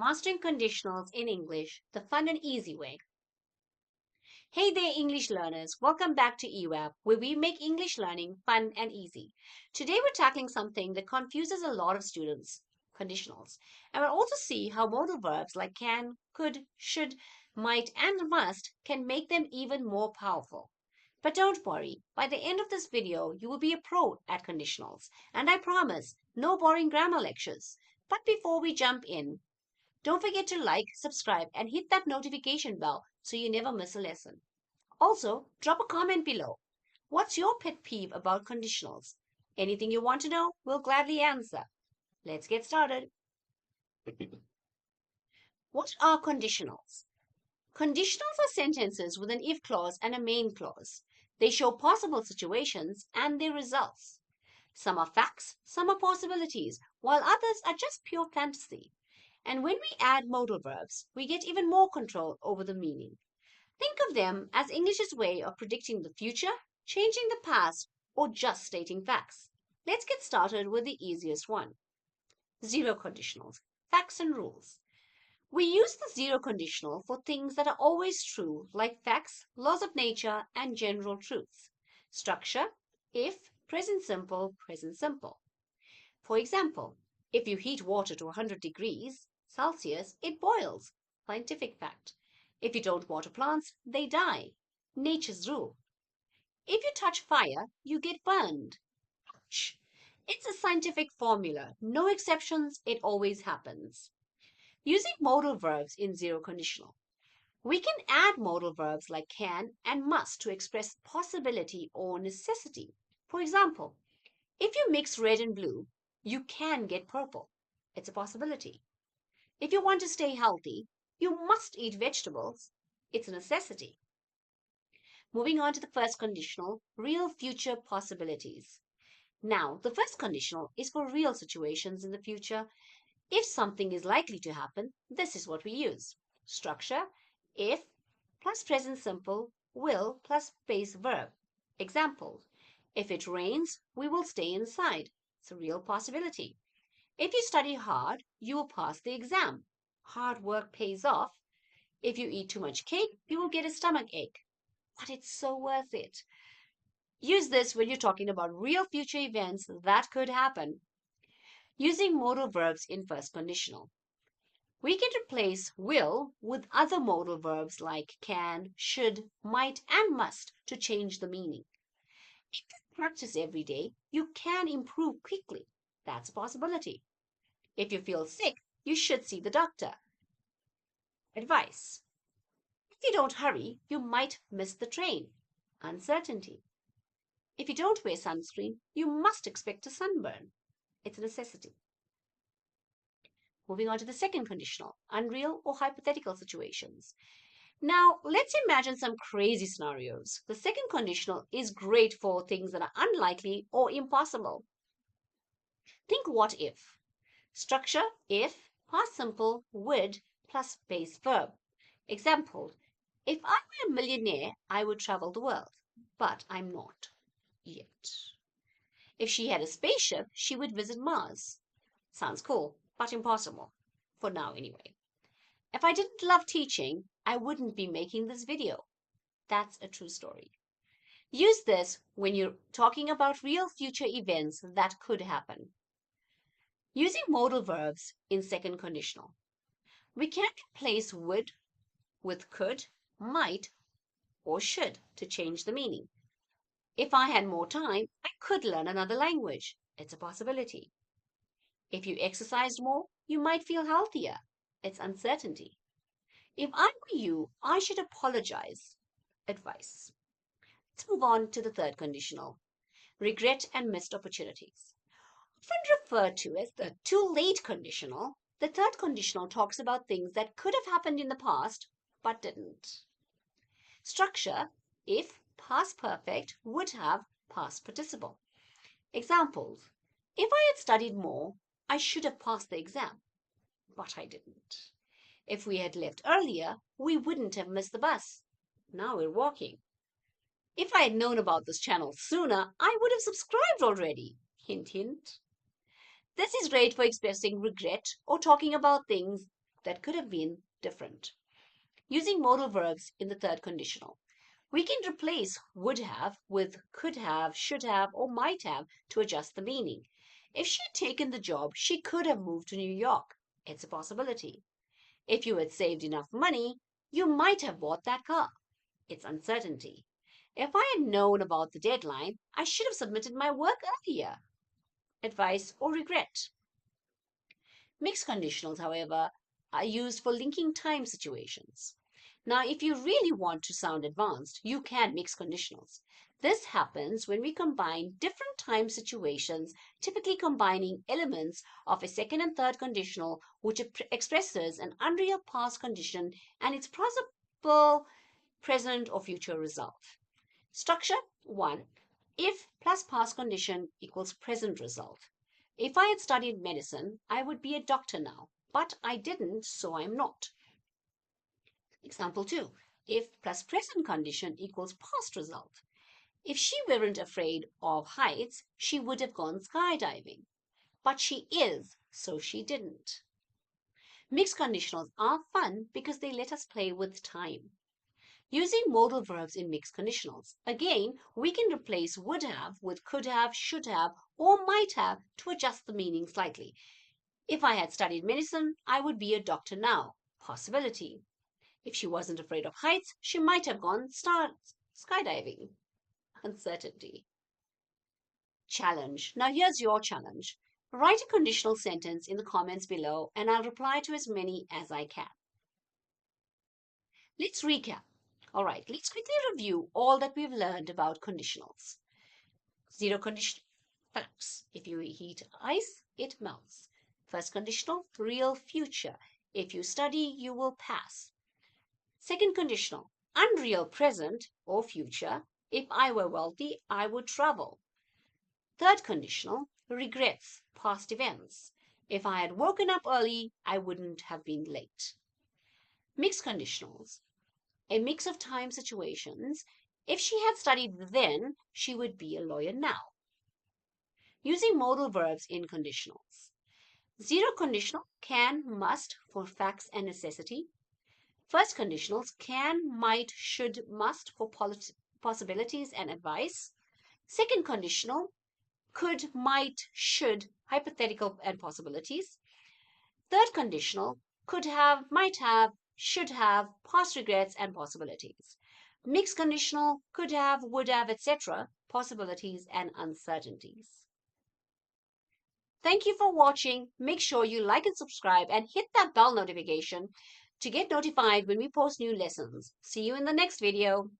Mastering Conditionals in English, the fun and easy way. Hey there, English learners. Welcome back to EWAP, where we make English learning fun and easy. Today we're tackling something that confuses a lot of students, conditionals. And we'll also see how modal verbs like can, could, should, might, and must can make them even more powerful. But don't worry, by the end of this video, you will be a pro at conditionals. And I promise, no boring grammar lectures. But before we jump in, don't forget to like, subscribe, and hit that notification bell so you never miss a lesson. Also, drop a comment below. What's your pet peeve about conditionals? Anything you want to know, we'll gladly answer. Let's get started. What are conditionals? Conditionals are sentences with an if clause and a main clause. They show possible situations and their results. Some are facts, some are possibilities, while others are just pure fantasy. And when we add modal verbs, we get even more control over the meaning. Think of them as English's way of predicting the future, changing the past, or just stating facts. Let's get started with the easiest one. Zero conditionals, facts and rules. We use the zero conditional for things that are always true, like facts, laws of nature, and general truths. Structure, if, present simple, present simple. For example, if you heat water to 100 degrees Celsius, it boils. Scientific fact. If you don't water plants, they die. Nature's rule. If you touch fire, you get burned. Ouch. It's a scientific formula. No exceptions, it always happens. Using modal verbs in zero conditional. We can add modal verbs like can and must to express possibility or necessity. For example, if you mix red and blue, you can get purple. It's a possibility. If you want to stay healthy, you must eat vegetables. It's a necessity. Moving on to the first conditional, real future possibilities. Now, the first conditional is for real situations in the future. If something is likely to happen, this is what we use. Structure, if plus present simple, will plus base verb. Examples, if it rains, we will stay inside. It's a real possibility. If you study hard, you will pass the exam. Hard work pays off. If you eat too much cake, you will get a stomach ache. But it's so worth it. Use this when you're talking about real future events that could happen. Using modal verbs in first conditional. We can replace will with other modal verbs like can, should, might, and must to change the meaning. If you practice every day, you can improve quickly. That's a possibility. If you feel sick, you should see the doctor. Advice. If you don't hurry, you might miss the train. Uncertainty. If you don't wear sunscreen, you must expect a sunburn. It's a necessity. Moving on to the second conditional, unreal or hypothetical situations. Now, let's imagine some crazy scenarios. The second conditional is great for things that are unlikely or impossible. Think what if. Structure, if, past simple, would, plus base verb. Example, if I were a millionaire, I would travel the world, but I'm not yet. If she had a spaceship, she would visit Mars. Sounds cool, but impossible. For now, anyway. If I didn't love teaching, I wouldn't be making this video. That's a true story. Use this when you're talking about real future events that could happen. Using modal verbs in second conditional. We can replace would with could, might, or should to change the meaning. If I had more time, I could learn another language. It's a possibility. If you exercised more, you might feel healthier. It's uncertainty. If I were you, I should apologize. Advice. Let's move on to the third conditional. Regret and missed opportunities. Often referred to as the too late conditional, the third conditional talks about things that could have happened in the past but didn't. Structure, if, past perfect, would have, past participle. Examples, if I had studied more, I should have passed the exam, but I didn't. If we had left earlier, we wouldn't have missed the bus. Now we're walking. If I had known about this channel sooner, I would have subscribed already. Hint, hint. This is great for expressing regret or talking about things that could have been different. Using modal verbs in the third conditional, we can replace would have with could have, should have, or might have to adjust the meaning. If she had taken the job, she could have moved to New York. It's a possibility. If you had saved enough money, you might have bought that car. It's uncertainty. If I had known about the deadline, I should have submitted my work earlier. Advice or regret. Mixed conditionals, however, are used for linking time situations. Now, if you really want to sound advanced, you can mix conditionals. This happens when we combine different time situations, typically combining elements of a second and third conditional, which expresses an unreal past condition and its possible present or future result. Structure 1. If plus past condition equals present result. If I had studied medicine, I would be a doctor now, but I didn't, so I'm not. Example 2. If plus present condition equals past result. If she weren't afraid of heights, she would have gone skydiving. But she is, so she didn't. Mixed conditionals are fun because they let us play with time. Using modal verbs in mixed conditionals. Again, we can replace would have with could have, should have, or might have to adjust the meaning slightly. If I had studied medicine, I would be a doctor now. Possibility. If she wasn't afraid of heights, she might have gone skydiving. Uncertainty. Challenge. Now here's your challenge. Write a conditional sentence in the comments below and I'll reply to as many as I can. Let's recap. All right, let's quickly review all that we've learned about conditionals. Zero condition facts. If you heat ice, it melts. First conditional, real future. If you study, you will pass. Second conditional, unreal present or future. If I were wealthy, I would travel. Third conditional, regrets, past events. If I had woken up early, I wouldn't have been late. Mixed conditionals, a mix of time situations. If she had studied then, she would be a lawyer now. Using modal verbs in conditionals. Zero conditional, can, must for facts and necessity. First conditionals, can, might, should, must for possibilities and advice. Second conditional, could, might, should, hypothetical and possibilities. Third conditional, could have, might have, should have, past regrets and possibilities. Mixed conditional, could have, would have, etc., possibilities and uncertainties. Thank you for watching. Make sure you like and subscribe and hit that bell notification to get notified when we post new lessons. See you in the next video.